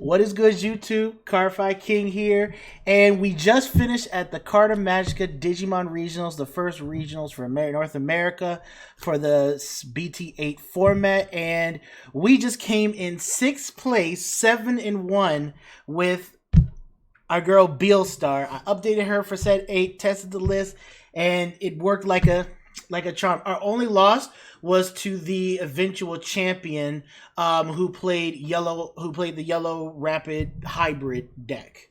What is good, YouTube? Carfi King here, and we just finished at the Carta Magica Digimon Regionals, the first regionals for North America for the BT8 format, and we just came in sixth place, 7-1 with our girl Beelstar. I updated her for set 8, tested the list, and it worked like a charm. Our only loss was to the eventual champion, who played the yellow rapid hybrid deck.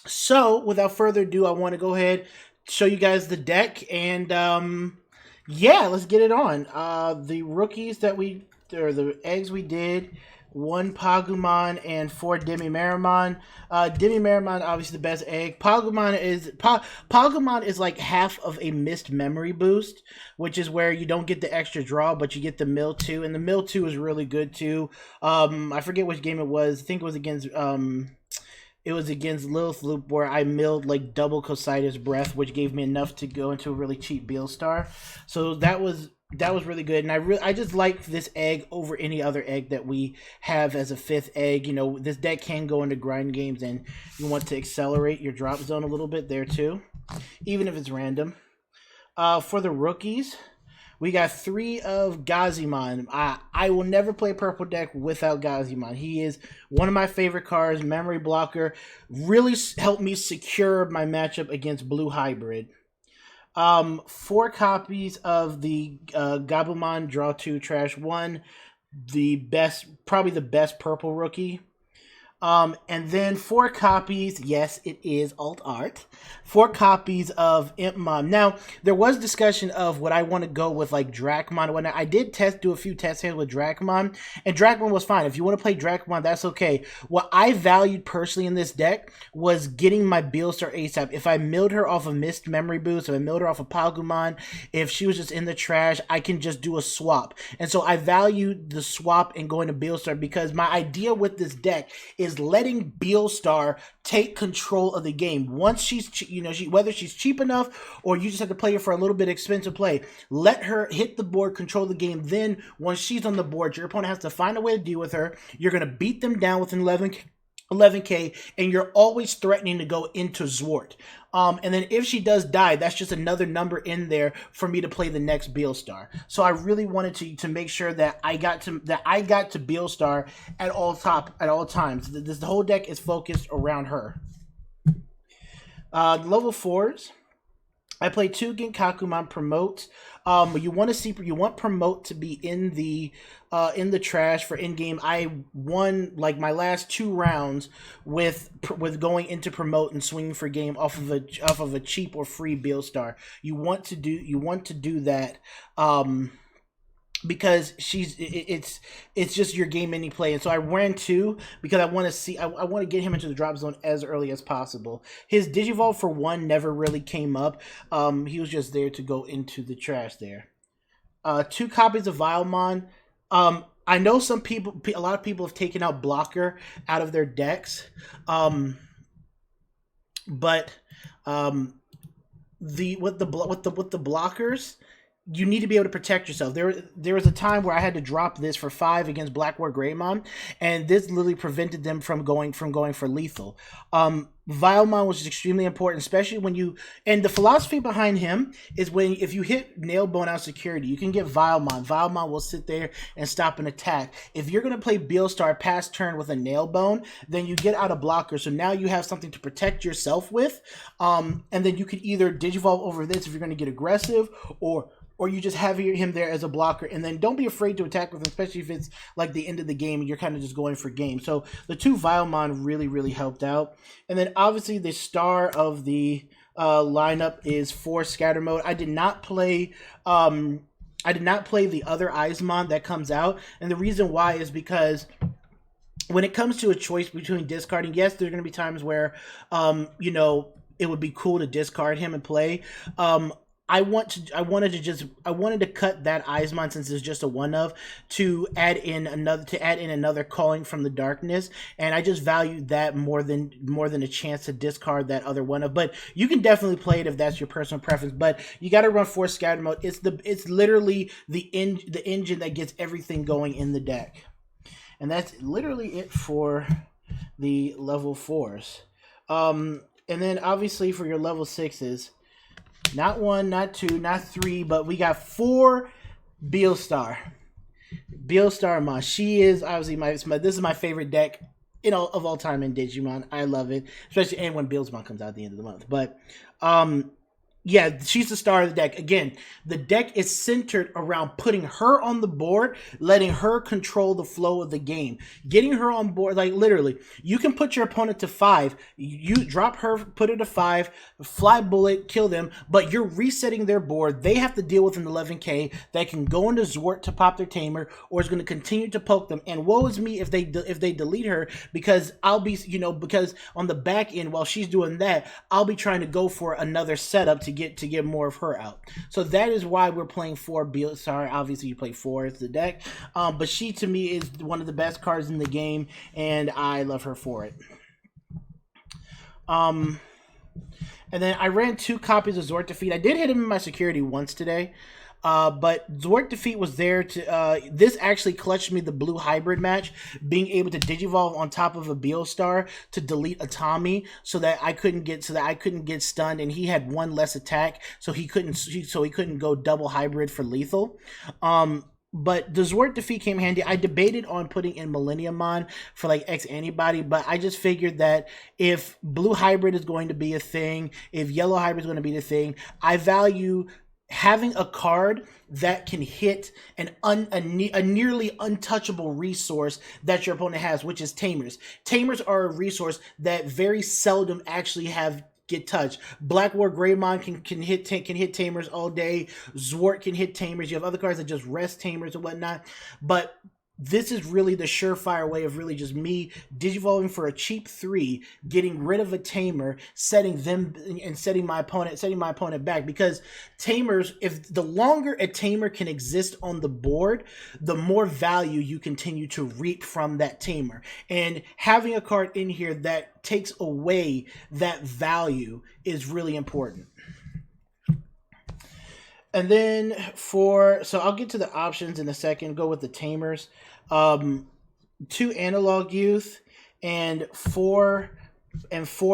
So without further ado, I want to go ahead show you guys the deck, and yeah, let's get it on. The rookies the eggs we did. 1 Pagumon and 4 Demi-Marimon. Demi-Marimon, obviously the best egg. Pagumon is like half of a missed memory boost, which is where you don't get the extra draw, but you get the mill 2, and the mill 2 is really good too. I forget which game it was. I think it was against Lilith Loop, where I milled like double Cositas Breath, which gave me enough to go into a really cheap Beelstar. So that was really good, and I just like this egg over any other egg that we have as a 5th egg. You know, this deck can go into grind games, and you want to accelerate your drop zone a little bit there too, even if it's random. For the rookies, we got 3 of Gazimon. I will never play purple deck without Gazimon. He is one of my favorite cards. Memory blocker, really helped me secure my matchup against blue hybrid. 4 copies of the Gabumon, draw 2, trash 1. Probably the best purple rookie. And then 4 copies, yes, it is alt art. 4 copies of Impmon. Now, there was discussion of what I want to go with, like Dracmon and whatnot. I did do a few test hands with Dracmon, and Dracmon was fine. If you want to play Dracmon, that's okay. What I valued personally in this deck was getting my Beelstar ASAP. If I milled her off a missed memory boost, if I milled her off a Pagumon, if she was just in the trash, I can just do a swap. And so I valued the swap and going to Beelstar, because my idea with this deck is letting Beelstar take control of the game. Once she's, whether she's cheap enough or you just have to play her for a little bit expensive play, let her hit the board, control the game. Then once she's on the board, your opponent has to find a way to deal with her. You're going to beat them down with 11k, and you're always threatening to go into Zwart. And then if she does die, that's just another number in there for me to play the next Beelstar. So I really wanted to make sure that I got to Beelstar at all times. The whole deck is focused around her. Level 4s. I play 2 Genkakumon promote. You want promote to be in the trash for in game. I won like my last 2 rounds with going into promote and swinging for game off of a cheap or free Beelstar. You want to do that. Because it's just your game any play. And so I ran 2 because I want to get him into the drop zone as early as possible. His Digivolve for 1 never really came up. He was just there to go into the trash there. 2 copies of Vilemon. I know a lot of people have taken out blocker out of their decks. But with the blockers, you need to be able to protect yourself. There was a time where I had to drop this for 5 against Black War Greymon, and this literally prevented them from going for lethal. Vilemon was extremely important, especially and the philosophy behind him is if you hit nail bone out security, you can get Vilemon. Vilemon will sit there and stop an attack. If you're going to play Beelstar past turn with a nail bone, then you get out a blocker. So now you have something to protect yourself with. And then you could either Digivolve over this if you're going to get aggressive, or you just have him there as a blocker, and then don't be afraid to attack with him, especially if it's like the end of the game and you're kind of just going for game. So the 2 Vilemon really, really helped out. And then obviously the star of the lineup is 4 Scatter Mode. I did not play the other Eismon that comes out, and the reason why is because when it comes to a choice between discarding, yes, there's going to be times where it would be cool to discard him and play. I wanted to cut that Eismon, since it's just a one of, to add in another Calling from the Darkness, and I just valued that more than a chance to discard that other one of. But you can definitely play it if that's your personal preference. But you got to run 4 Scatter Mode. It's literally the engine that gets everything going in the deck. And that's literally it for the level 4s. And then obviously for your level 6s, not 1, not 2, not 3, but we got 4 Beelstar. Beelstar Mon. She is obviously this is my favorite deck, of all time in Digimon. I love it, especially and when Beelsmon comes out at the end of the month. But yeah, she's the star of the deck. Again, the deck is centered around putting her on the board, letting her control the flow of the game. Getting her on board, like literally, you can put your opponent to 5, you drop her, put her to 5, fly bullet, kill them, but you're resetting their board. They have to deal with an 11k that can go into Zwart to pop their tamer, or is going to continue to poke them. And woe is me if they delete her, because I'll be, because on the back end, while she's doing that, I'll be trying to go for another setup to get more of her out. So that is why we're playing 4 Beelstar. Obviously, you play 4 as the deck, but she to me is one of the best cards in the game, and I love her for it. And then I ran 2 copies of Zwart Defeat. I did hit him in my security once today. But Zwart Defeat was there to, this actually clutched me the blue hybrid match, being able to digivolve on top of a Beelstar to delete a Tommy so that I couldn't get stunned, and he had 1 less attack, so he couldn't go double hybrid for lethal. But the Zwart Defeat came handy. I debated on putting in Millenniumon for like X antibody, but I just figured that if blue hybrid is going to be a thing, if yellow hybrid is going to be the thing, I value having a card that can hit a nearly untouchable resource that your opponent has, which is Tamers. Tamers are a resource that very seldom actually get touched. Black War Greymon can hit Tamers all day. Zwart can hit Tamers. You have other cards that just rest Tamers and whatnot, but this is really the surefire way of really just me digivolving for a cheap 3, getting rid of a tamer, setting my opponent back. Because tamers, if the longer a tamer can exist on the board, the more value you continue to reap from that tamer. And having a card in here that takes away that value is really important. And then so I'll get to the options in a second, go with the tamers. 2 analog youth and 4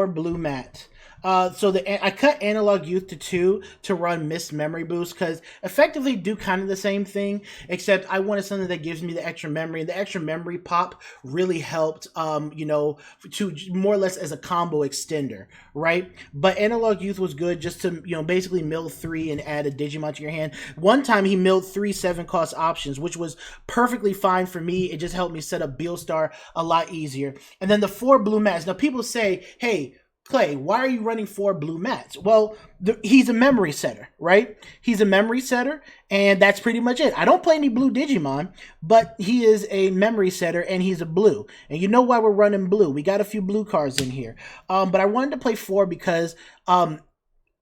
blue mat. So I cut analog youth to 2 to run missed memory boost, because effectively do kind of the same thing, except I wanted something that gives me the extra memory. The extra memory pop really helped, to more or less as a combo extender, right? But analog youth was good just to, basically mill 3 and add a Digimon to your hand. One time he milled 3 7-cost options, which was perfectly fine for me. It just helped me set up Beelstar a lot easier. And then the 4 blue mats. Now people say, hey, Clay, why are you running 4 blue mats? Well, he's a memory setter, right? He's a memory setter, and that's pretty much it. I don't play any blue Digimon, but he is a memory setter, and he's a blue. And you know why we're running blue. We got a few blue cards in here. But I wanted to play 4 because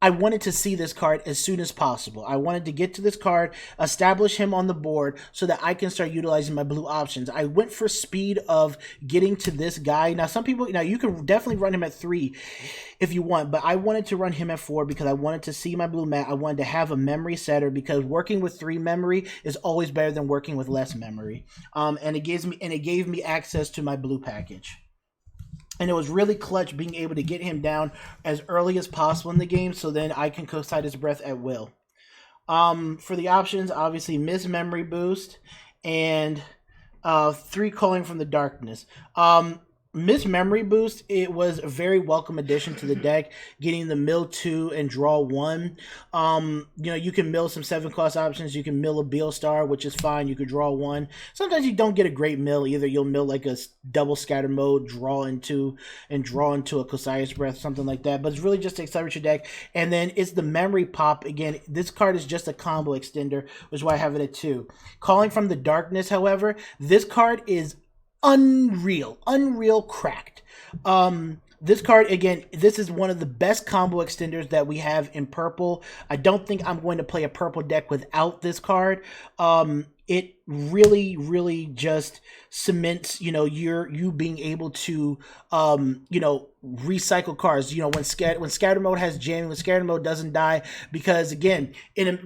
I wanted to see this card as soon as possible. I wanted to get to this card, establish him on the board so that I can start utilizing my blue options. I went for speed of getting to this guy. Now, some people, you can definitely run him at 3 if you want, but I wanted to run him at 4 because I wanted to see my blue mat. I wanted to have a memory setter because working with 3 memory is always better than working with less memory. And it gave me access to my blue package. And it was really clutch being able to get him down as early as possible in the game, so then I can co-side his breath at will. For the options, obviously, miss memory boost and 3 calling from the darkness. Miss Memory Boost, it was a very welcome addition to the deck, getting the mill 2 and draw 1. You can mill some 7-cost options. You can mill a Beelstar, which is fine. You could draw 1. Sometimes you don't get a great mill either. You'll mill like a double scatter mode, draw into a Kosai's Breath, something like that. But it's really just to accelerate your deck. And then it's the memory pop. Again, this card is just a combo extender, which is why I have it at 2. Calling from the Darkness, however, this card is unreal cracked. This card, again, this is one of the best combo extenders that we have in purple. I don't think I'm going to play a purple deck without this card. It really just cements, you being able to recycle cards. When scatter mode has jamming, when scatter mode doesn't die, because again,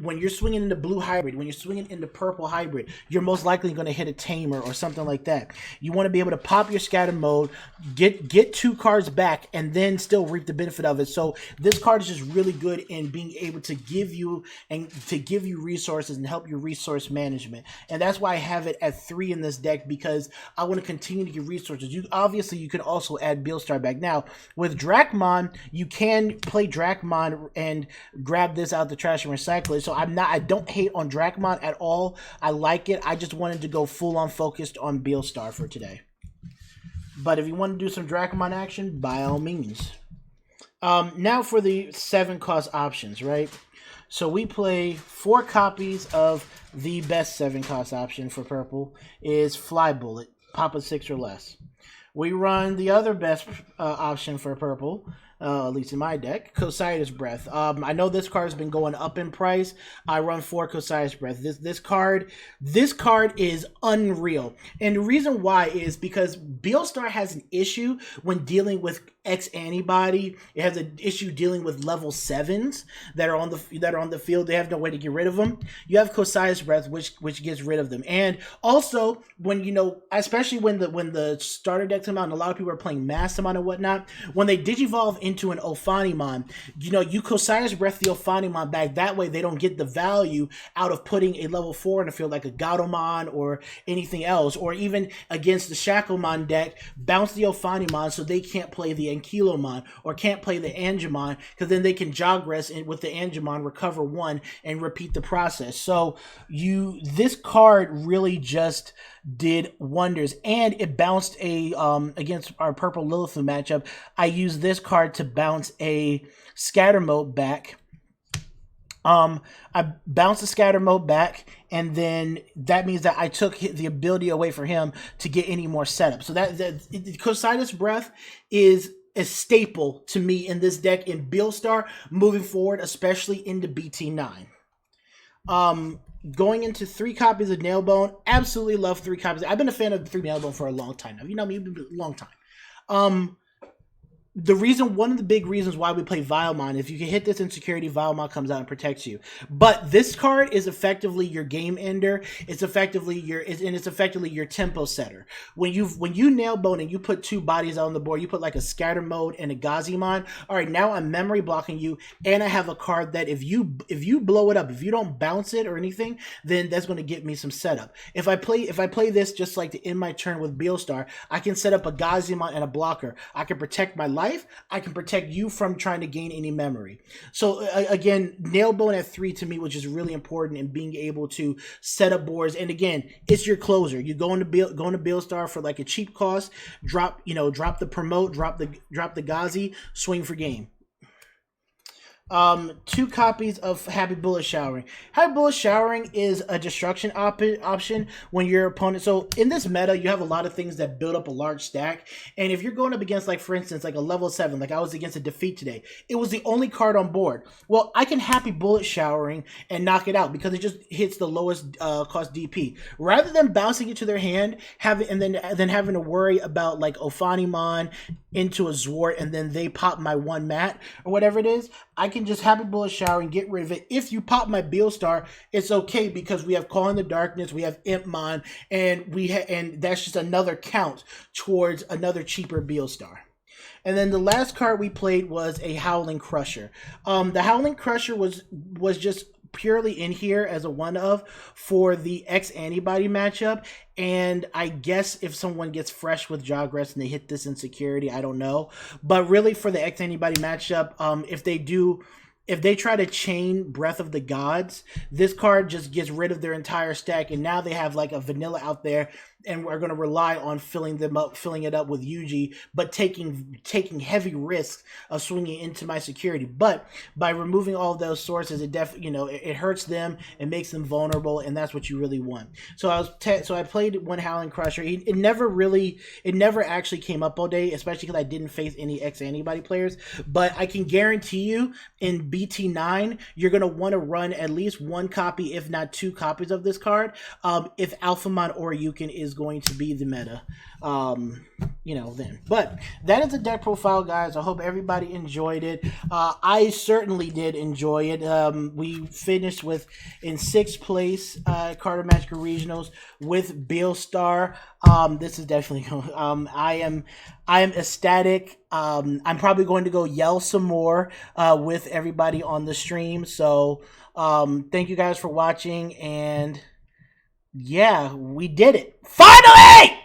when you're swinging into blue hybrid, when you're swinging into purple hybrid, you're most likely going to hit a tamer or something like that. You want to be able to pop your scatter mode, get 2 cards back, and then still reap the benefit of it. So this card is just really good in being able to give you resources and help your resource management. And that's why I have it at 3 in this deck, because I want to continue to get resources. You can also add Beelstar back. Now with Dracmon, you can play Dracmon and grab this out the trash and recycle it. So I don't hate on Dracmon at all. I like it. I just wanted to go full on focused on Beelstar for today. But if you want to do some Dracmon action, by all means. Now for the 7 cost options, right? So we play 4 copies of the best 7 cost option for purple is Fly Bullet, pop a 6 or less. We run the other best option for purple, at least in my deck, Cositus Breath. I know this card has been going up in price. I run 4 Cositus Breath. This card is unreal. And the reason why is because Beelstar has an issue when dealing with X antibody. It has an issue dealing with level 7s that are on the field. They have no way to get rid of them. You have Cositus Breath, which gets rid of them. And also when especially when the starter decks come out and a lot of people are playing Massamon and whatnot, when they digivolve into an Ophanimon, you Cositus Breath the Ophanimon back. That way they don't get the value out of putting a level 4 in the field like a Gaudomon or anything else, or even against the Shacklemon deck, bounce the Ophanimon so they can't play the Ankylomon or can't play the Angemon, because then they can Jogress with the Angemon, recover 1, and repeat the process. So this card really just did wonders, and it bounced against our purple Lilithu matchup. I used this card to bounce a Scatter Mode back. I bounced the Scatter Mode back, and then that means that I took the ability away from him to get any more setup. So that Cositus Breath is a staple to me in this deck in Beelstar moving forward, especially into BT9. Going into 3 copies of Nailbone, absolutely love 3 copies. I've been a fan of 3 Nailbone for a long time now. You know me, a long time. One of the big reasons why we play Vilemon, if you can hit this insecurity, Vilemon comes out and protects you. But this card is effectively your game ender. It's effectively your tempo setter. When you nail bone and you put 2 bodies on the board, you put like a Scatter Mode and a Gazimon. All right, now I'm memory blocking you, and I have a card that if you blow it up, if you don't bounce it or anything, then that's going to get me some setup. If I play this just like to end my turn with Beelstar, I can set up a Gazimon and a blocker. I can protect my life. I can protect you from trying to gain any memory. So again, Nailbone at 3 to me, which is really important in being able to set up boards. And again, it's your closer. You go into Beelstar for like a cheap cost, drop the promote, drop the Gazi, swing for game. 2 copies of Happy Bullet Showering. Happy Bullet Showering is a destruction option when your opponent. So in this meta, you have a lot of things that build up a large stack. And if you're going up against, like for instance, like a level 7, like I was against a Defeat today, it was the only card on board. Well, I can Happy Bullet Showering and knock it out because it just hits the lowest cost DP. Rather than bouncing it to their hand, and then having to worry about like Ophanimon into a Zwart, and then they pop my 1 mat or whatever it is, I can just Happy Bullet Shower and get rid of it. If you pop my Beelstar, it's okay because we have Call in the Darkness, we have Impmon, and that's just another count towards another cheaper Beelstar. And then the last card we played was a Howling Crusher. The Howling Crusher was just purely in here as a one-of for the X antibody matchup, and I guess if someone gets fresh with Jogress and they hit this insecurity, I don't know. But really for the X antibody matchup, if they try to chain Breath of the Gods, this card just gets rid of their entire stack, and now they have like a vanilla out there and we're going to rely on filling it up with Yuji, but taking heavy risks of swinging into my security. But by removing all of those sources, it it hurts them and makes them vulnerable, and that's what you really want. So I played one Howling Crusher. It never actually came up all day, especially because I didn't face any ex-antibody players. But I can guarantee you, in BT9, you're going to want to run at least one copy, if not two copies of this card, if Alphamon or Yukin is going to be the meta, then. But that is the deck profile, guys. I hope everybody enjoyed it. I certainly did enjoy it. We finished in 6th place Carta Magica Regionals with Beelstar. This is definitely I am ecstatic. I'm probably going to go yell some more with everybody on the stream. So thank you guys for watching, and yeah, we did it finally.